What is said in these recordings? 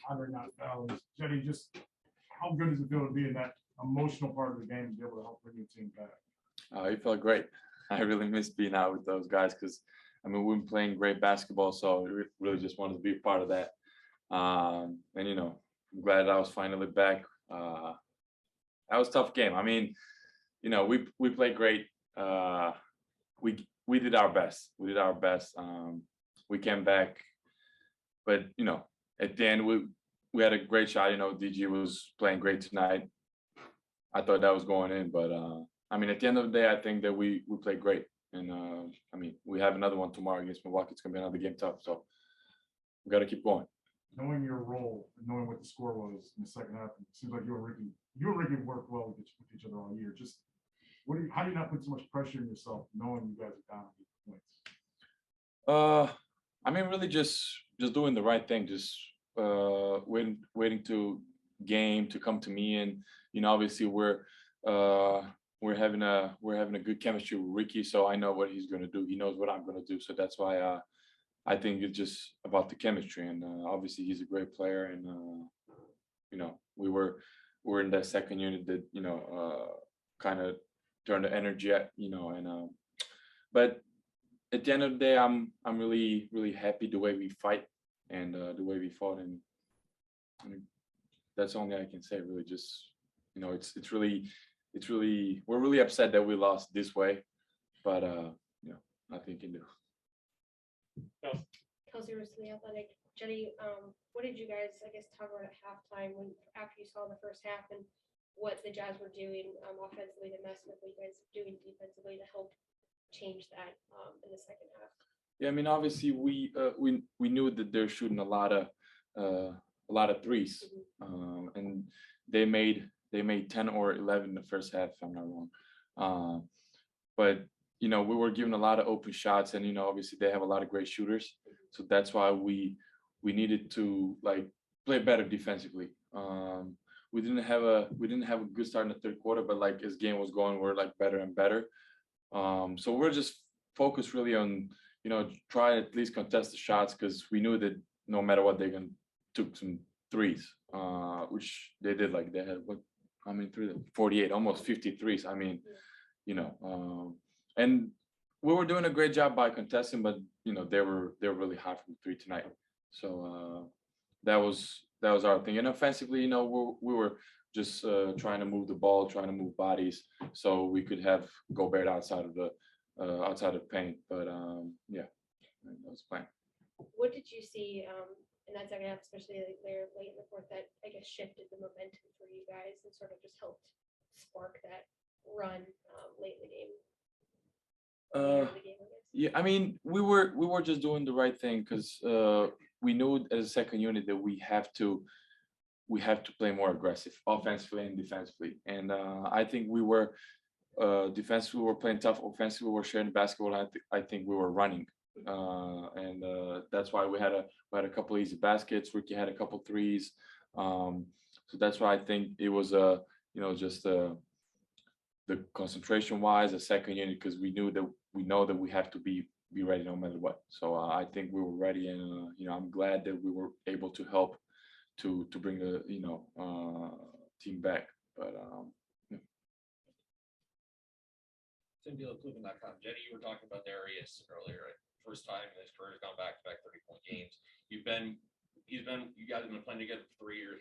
honoring not fouls. Cedi, just how good does it feel to be in that emotional part of the game and be able to help bring your team back? It felt great. I really miss being out with those guys because, I mean, we've been playing great basketball, so I really just wanted to be a part of that. And, you know, I'm glad I was finally back. That was a tough game. I mean, you know, we played great. We did our best. We did our best. We came back, but you know, at the end we had a great shot. You know, DG was playing great tonight. I thought that was going in, but I mean, at the end of the day, I think that we played great. And I mean, we have another one tomorrow against Milwaukee. It's gonna be another game tough, so we got to keep going. Knowing your role and knowing what the score was in the second half, it seems like you and Ricky worked well with each other all year. Just how do you not put so much pressure on yourself knowing you guys are down points? I mean, really just doing the right thing, just waiting to game to come to me, and you know, obviously we're having a good chemistry with Ricky, so I know what he's gonna do. He knows what I'm gonna do, so that's why I think it's just about the chemistry, and obviously he's a great player, and you know, we're in that second unit that you know kind of turn the energy at, you know, and but at the end of the day, I'm really happy the way we fight and the way we fought, and I mean, that's only I can say. Really, just you know, it's really we're really upset that we lost this way, but you know, nothing you can do. Kelsey Roos, The Athletic. Cedi, what did you guys, I guess, talk about at halftime after you saw the first half and what the Jazz were doing offensively to mess with what you guys were doing defensively to help change that in the second half? Yeah, I mean, obviously we knew that they're shooting a lot of threes, and they made 10 or 11 in the first half, if I'm not wrong. But you know, we were given a lot of open shots, and you know, obviously they have a lot of great shooters, so that's why we needed to like play better defensively. We didn't have a good start in the third quarter, but like as game was going, we're like better and better. So we're just focused really on, you know, try at least contest the shots, because we knew that no matter what, they're gonna took some threes, which they did. Like they had how many threes? 48, almost 50 threes. I mean, you know, and we were doing a great job by contesting, but you know, they were really high from three tonight. So that was our thing. And offensively, you know, we were just trying to move the ball, trying to move bodies, so we could have Gobert outside of the paint. But yeah, that was the plan. What did you see in that second half, especially there late in the fourth, that I guess shifted the momentum for you guys and sort of just helped spark that run late in the game? Yeah, I mean, we were just doing the right thing, because we knew as a second unit that we have to play more aggressive offensively and defensively. And I think we were defensively, we were playing tough. Offensively, we were sharing the basketball. And I think we were running, and that's why we had a couple easy baskets. Ricky had a couple threes, so that's why I think it was you know, just the concentration wise, a second unit, because we know that we have to be ready no matter what. So I think we were ready, and you know, I'm glad that we were able to help to bring the, you know, team back. But yeah. Cleveland.com. Cedi, you were talking about Darius earlier, right? First time in his career has gone back-to-back 30-point games. You guys have been playing together for 3 years.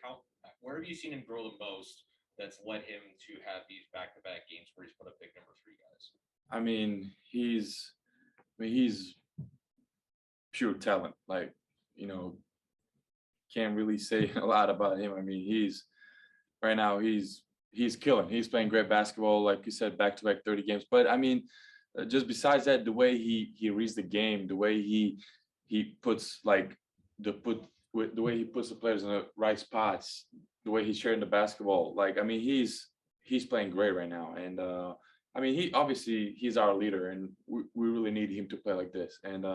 Where have you seen him grow the most that's led him to have these back-to-back games where he's put up big numbers for you guys? I mean, he's pure talent. Like, you know, can't really say a lot about him. I mean, he's killing. He's playing great basketball, like you said, back-to-back 30 games. But I mean, just besides that, the way he reads the game, the way he puts the way he puts the players in the right spots, the way he's sharing the basketball. Like, I mean, he's playing great right now. And I mean, he's our leader, and we really need him to play like this. And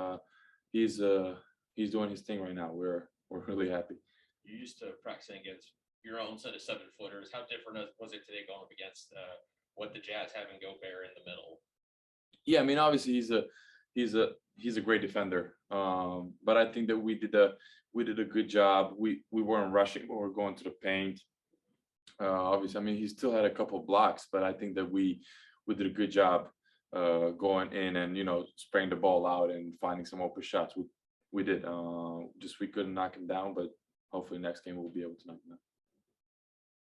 he's doing his thing right now. We're really happy. You used to practicing against your own set of 7-footers. How different was it today going up against what the Jazz have in Gobert in the middle? Yeah, I mean, obviously he's a great defender. But I think that we did a good job. We weren't rushing when we were going to the paint. Obviously, I mean, he still had a couple blocks, but I think that we did a good job going in and spraying the ball out and finding some open shots. We did. Just we couldn't knock him down, but hopefully next game we'll be able to knock him down.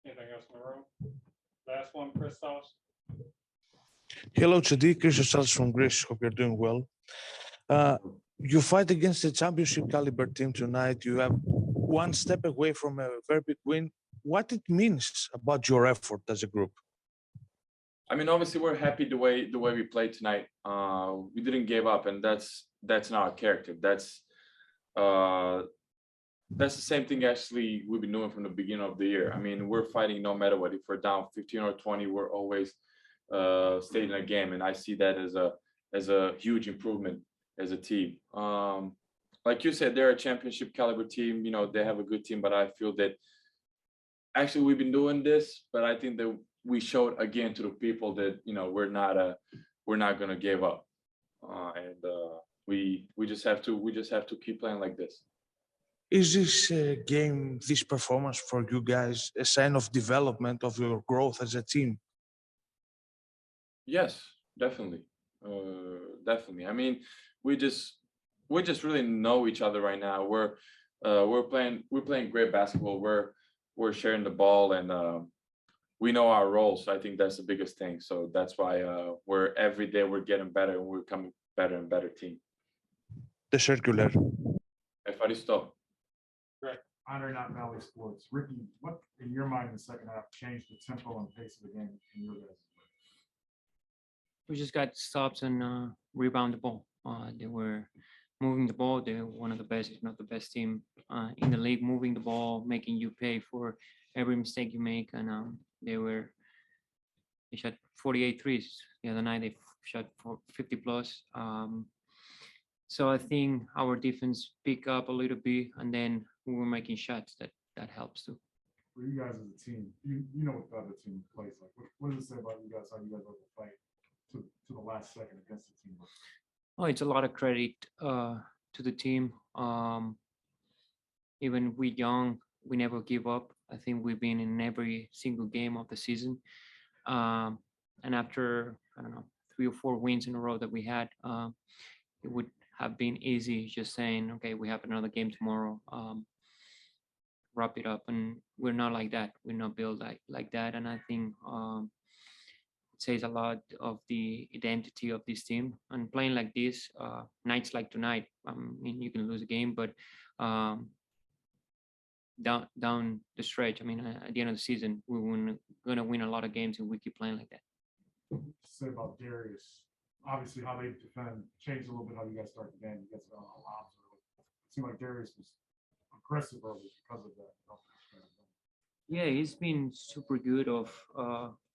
Anything else in the room? Last one, Christos. Hello, Cedi. Christos from Greece. Hope you're doing well. You fight against a championship caliber team tonight. You have one step away from a very big win. What it means about your effort as a group? I mean, obviously, we're happy the way we played tonight. We didn't give up, and that's not our character. That's the same thing actually we've been doing from the beginning of the year. I mean, we're fighting no matter what. If we're down 15 or 20, we're always staying in a game, and I see that as a huge improvement as a team. Like you said, they're a championship caliber team. They have a good team, but I feel that actually we've been doing this, but I think that we showed again to the people that we're not gonna give up, and we just have to keep playing like this. Is this game, this performance for you guys, a sign of development of your growth as a team? Yes, definitely, definitely. I mean, we just really know each other right now. We're playing great basketball. We're sharing the ball, and we know our roles. I think that's the biggest thing. So that's why we're every day we're getting better, and we're becoming better and better team. The circular. Efaristo. Honor not Valley Sports. Ricky, what in your mind in the second half changed the tempo and pace of the game in your guys' play? We just got stops and rebound the ball. They were moving the ball. They're one of the best, if not the best team in the league, moving the ball, making you pay for every mistake you make. And they shot 48 threes the other night. They shot 50 plus. So I think our defense picked up a little bit, and then we were making shots that helps too. For you guys as a team, you know what the other team plays like. What does it say about you guys, how you guys are to fight to the last second against the team? Oh, it's a lot of credit to the team. Even we young, we never give up. I think we've been in every single game of the season. And after, I don't know, 3 or 4 wins in a row that we had, it would have been easy just saying, okay, we have another game tomorrow, wrap it up. And we're not like that. We're not built like that. And I think it says a lot of the identity of this team. And playing like this, nights like tonight, I mean, you can lose a game, but down the stretch, I mean, at the end of the season, we're gonna win a lot of games if we keep playing like that. Say about Darius, obviously how they defend changed a little bit how you guys start the game. You guys got on lobs early. It seemed like Darius was aggressive early because of that. Yeah, he's been super good of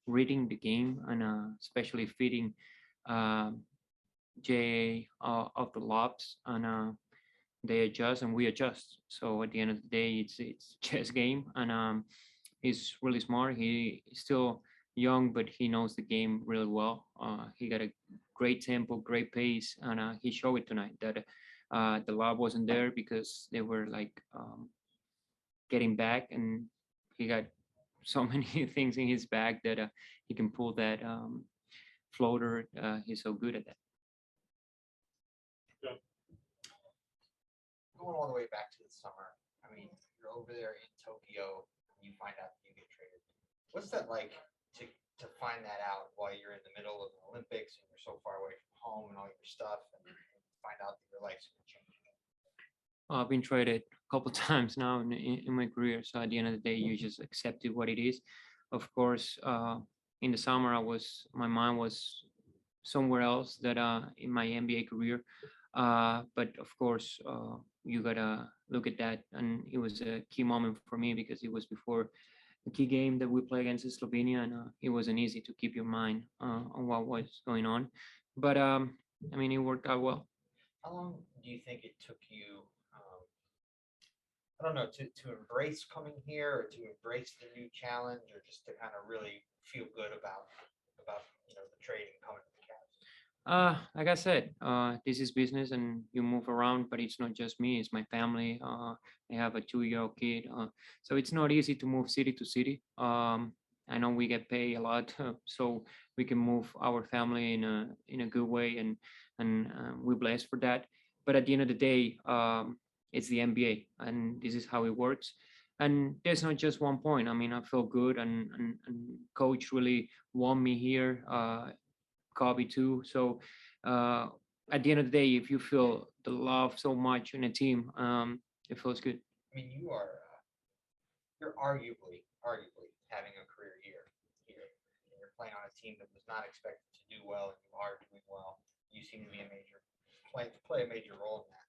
reading the game and especially feeding Jay of the lobs, and they adjust and we adjust. So at the end of the day, it's chess game, and he's really smart. He's still young, but he knows the game really well. He got a great tempo, great pace, and he showed it tonight that the lob wasn't there because they were like getting back, and he got so many things in his bag that he can pull that floater. He's so good at that. Going all the way back to the summer, I mean, you're over there in Tokyo and you find out that you get traded. What's that like to find that out while you're in the middle of the Olympics and you're so far away from home and all your stuff, and find out that your life's going to change? I've been traded a couple times now in my career. So at the end of the day, you just accept it what it is. Of course, in the summer, my mind was somewhere else that in my NBA career. But of course, you gotta look at that, and it was a key moment for me because it was before the key game that we play against Slovenia, and it wasn't easy to keep your mind on what was going on. But I mean, it worked out well. How long do you think it took you, I don't know, to embrace coming here, or to embrace the new challenge, or just to kind of really feel good about the trade and coming to the Cavs? Like I said, this is business and you move around, but it's not just me, it's my family. I have a 2-year-old kid. So it's not easy to move city to city. I know we get paid a lot, so we can move our family in a good way, and we're blessed for that. But at the end of the day, it's the NBA, and this is how it works. And there's not just one point. I mean, I feel good, and coach really want me here. Kobe too. So uh, at the end of the day, if you feel the love so much in a team, it feels good. I mean, you're arguably having a career year here. And you're playing on a team that was not expected to do well, and you are doing well. You seem to be a play a major role in that.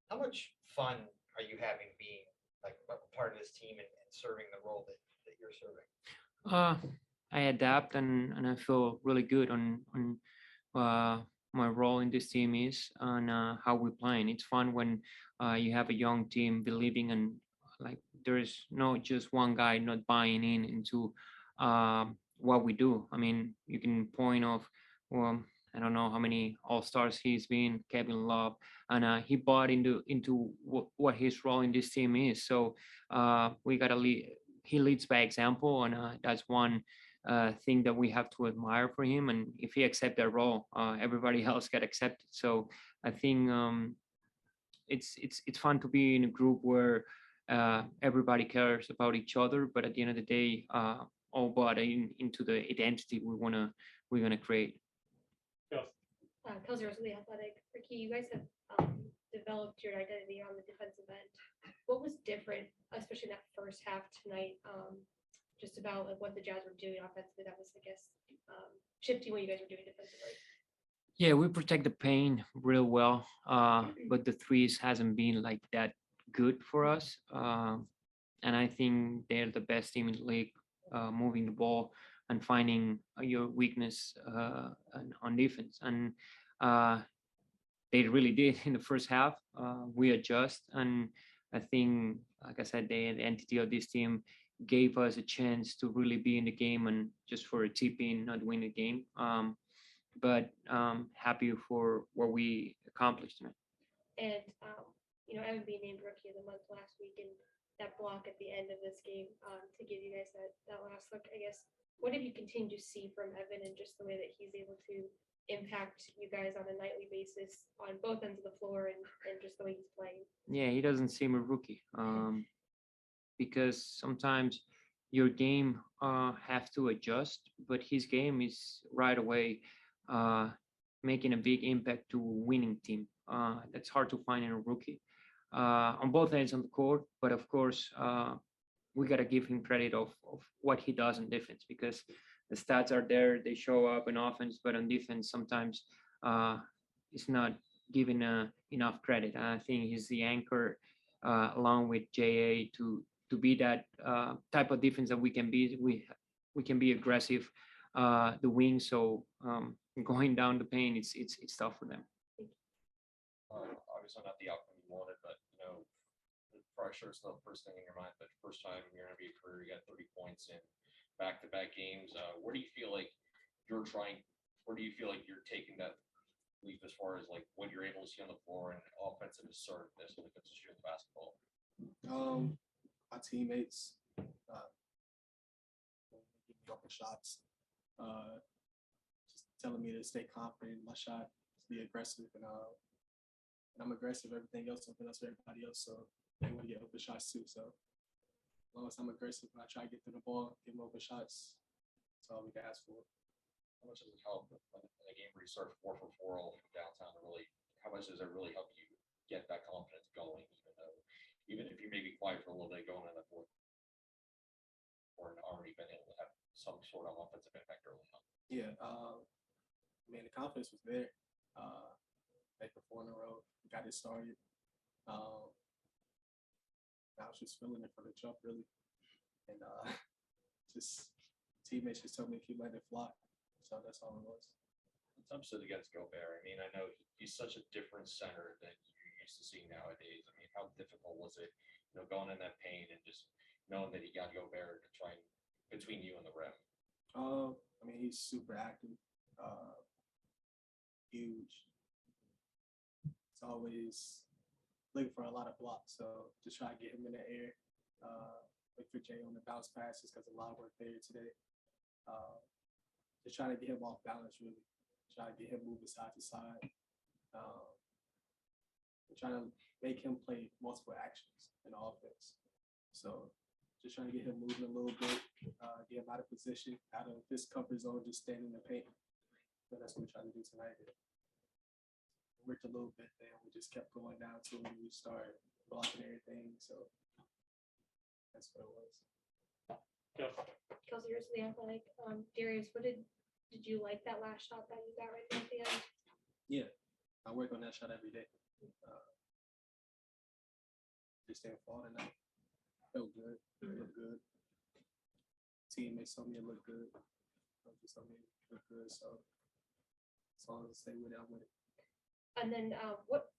How much fun are you having being like a part of this team and serving the role that you're serving? Uh, I adapt and I feel really good on uh, my role in this team is and how we're playing. It's fun when you have a young team believing and like there is no just one guy not buying in into what we do. I mean, you can point of well, I don't know how many All Stars he's been, Kevin Love, and he bought into what his role in this team is. So we gotta lead. He leads by example, and that's one thing that we have to admire for him. And if he accept that role, everybody else get accepted. So I think it's fun to be in a group where everybody cares about each other, but at the end of the day, all bought into the identity we're gonna create. Yes. Kelsey was really athletic. Ricky, you guys have developed your identity on the defensive end. What was different, especially in that first half tonight? Just about like what the Jazz were doing offensively. That was, I guess, shifting what you guys were doing defensively. Yeah, we protect the paint real well, but the threes hasn't been like that good for us. And I think they're the best team in the league, moving the ball and finding your weakness on defense. And uh, they really did in the first half. We adjust, and I think, like I said, the entity of this team gave us a chance to really be in the game and just for a tip in, not win the game. But happy for what we accomplished tonight. And Evan being named Rookie of the Month last week, and that block at the end of this game to give you guys that last look. I guess what have you continued to see from Evan and just the way that he's able to impact you guys on a nightly basis on both ends of the floor and just the way he's playing? Yeah, he doesn't seem a rookie because sometimes your game have to adjust, but his game is right away making a big impact to winning team. That's hard to find in a rookie on both ends on the court, but of course we got to give him credit of what he does in defense because the stats are there, they show up in offense, but on defense sometimes it's not given enough credit. I think he's the anchor along with JA to be that type of defense that we can be. We can be aggressive, the wing. So going down the paint, it's tough for them. Obviously not the outcome you wanted, but the pressure is not the first thing in your mind. But first time in your NBA career, you got 30 points in back-to-back games. Where do you feel like you're trying? Where do you feel like you're taking that leap as far as like what you're able to see on the floor and offensive assertiveness when it comes to shooting the basketball? My teammates give me open shots, just telling me to stay confident in my shot, to be aggressive, and I'm aggressive. Everything else, something else for everybody else. So they want to get open shots too. So as long as I'm aggressive and I try to get to the ball, give them open shots, that's all we can ask for. How much does it help in a game where you start 4 for 4 all from downtown? How much does it really help you get that confidence going, even if you may be quiet for a little bit going in the fourth or already been able to have some sort of offensive impact early on? Yeah, the confidence was there. Like the 4 in a row, got it started. I was just feeling it from the jump, really, and just teammates just told me to keep letting it fly. So that's all it was. Some said against Gobert. I mean, I know he's such a different center than you're used to seeing nowadays. I mean, how difficult was it, going in that pain and just knowing that he got Gobert to try and between you and the rim? He's super active, huge. always looking for a lot of blocks. So just try to get him in the air. Look for Jay on the bounce passes because a lot of work there today. Just trying to get him off balance, really. Try to get him moving side to side. Trying to make him play multiple actions in offense. So just trying to get him moving a little bit, get him out of position, out of his comfort zone, just standing in the paint. So that's what we're trying to do tonight. Worked a little bit there. We just kept going down to when we started blocking everything. So that's what it was. Kelsey, you're the athletic. Darius, did you like that last shot that you got right there at the end? Yeah, I work on that shot every day. Just didn't fall tonight. Felt good. It looked good. Teammates told me it looked good. Coaches told me it looked good. So as long as I stay with it, I'm with it. And then what,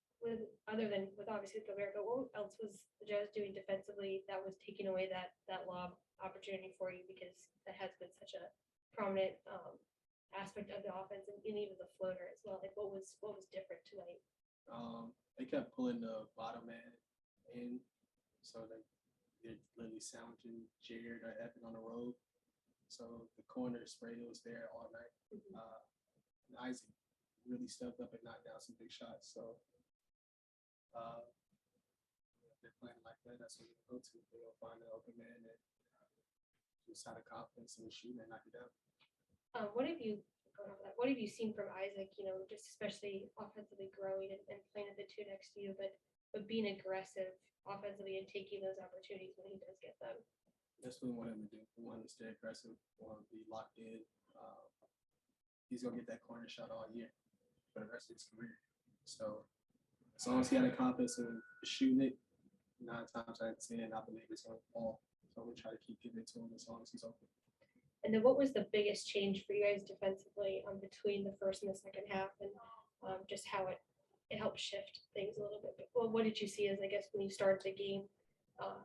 other than with obviously Gobert, but what else was the Jazz doing defensively that was taking away that lob opportunity for you, because that has been such a prominent aspect of the offense and even the floater as well. Like what was different tonight? They kept pulling the bottom man in, so they're literally sandwiching Jared or Evan on the road. So the corner spray was there all night. And Isaac really stepped up and knocked down some big shots. So if they're playing like that, that's what they'll go to. They'll find an open man and just out of confidence and shoot and knock it down. What have you seen from Isaac, just especially offensively growing and playing at the two next to you, but being aggressive offensively and taking those opportunities when he does get them? That's what we want him to do. We want him to stay aggressive. We want him to be locked in. He's going to get that corner shot all year for the rest of his career. So as long as he had a confidence in shooting it, 9 times out of 10, I believe it's going to fall. So we'll try to keep giving it to him as long as he's open. And then what was the biggest change for you guys defensively between the first and the second half, and just how it helped shift things a little bit? Well, what did you see as, I guess, when you started the game?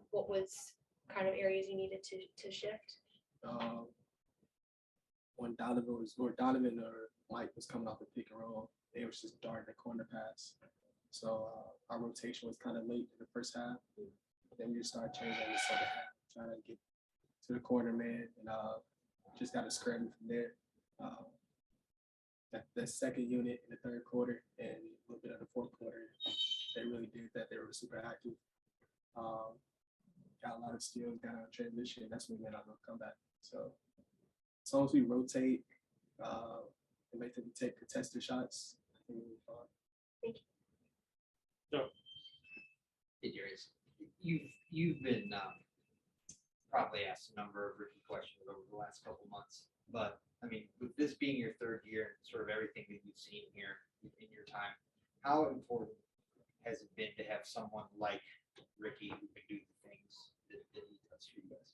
What was kind of areas you needed to shift? When Donovan or Mike was coming off the pick and roll, they was just darting the corner pass. So our rotation was kind of late in the first half. Then we just started changing in the second half, trying to get to the corner man, and just got to scramble from there. The second unit in the third quarter and a little bit of the fourth quarter, they really did that. They were super active. Got a lot of steals, got out of transition. That's when we made our little comeback. So as long as we rotate and make them take contested shots, I think we'll be fine. Thank you. Hey, Darius, you've been probably asked a number of rookie questions over the last couple months, but I mean, with this being your third year and sort of everything that you've seen here in your time, how important has it been to have someone like Ricky who can do the things that he does for you guys?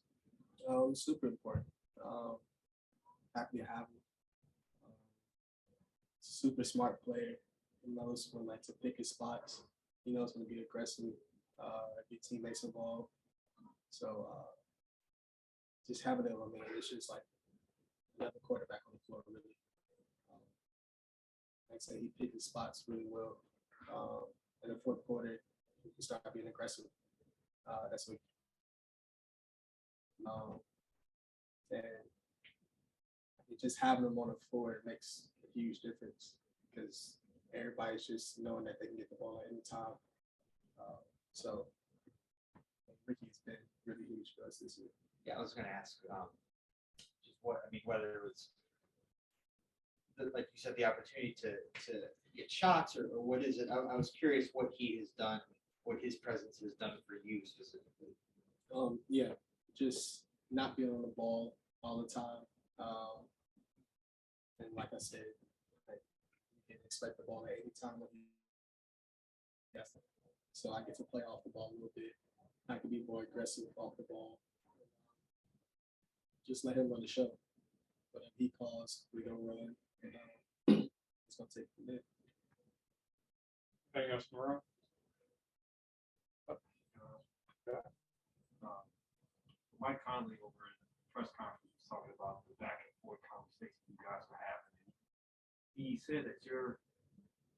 Super important. Happy to have him. Super smart player. He knows when to pick his spots. He knows when to be aggressive, get teammates involved. So just having him, I mean, it's just like another quarterback on the floor, really. Like I said, he picked his spots really well. In the fourth quarter, he started being aggressive. That's what. And just having him on the floor, it makes a huge difference because everybody's just knowing that they can get the ball at any time. So Ricky's been really huge for us this year. Yeah, I was going to ask just whether it was, like you said, the opportunity to get shots or what is it? I was curious what he has done, what his presence has done for you specifically. Yeah, just not being on the ball all the time. And like I said, you can expect the ball at any time when yes. So I get to play off the ball a little bit. I can be more aggressive off the ball. Just let him run the show. Whatever he calls, we're gonna run, and it's gonna take from there. Anything else, Monroe? Mike Conley over in the press conference was talking about the back and forth conversation you guys were having. He said that your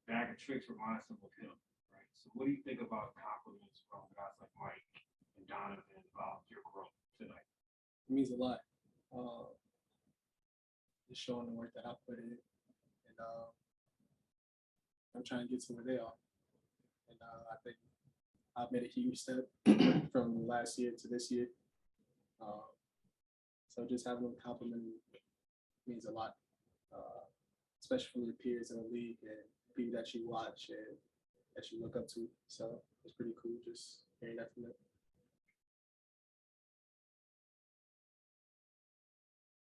bag of tricks reminds him of him. So what do you think about compliments from guys like Mike and Donovan about your growth tonight? It means a lot. Just showing the work that I put in, and I'm trying to get to where they are. And I think I've made a huge step from last year to this year. So just having them compliment me means a lot, especially from your peers in the league and people that you watch and that you look up to. So it's pretty cool just hearing that from them.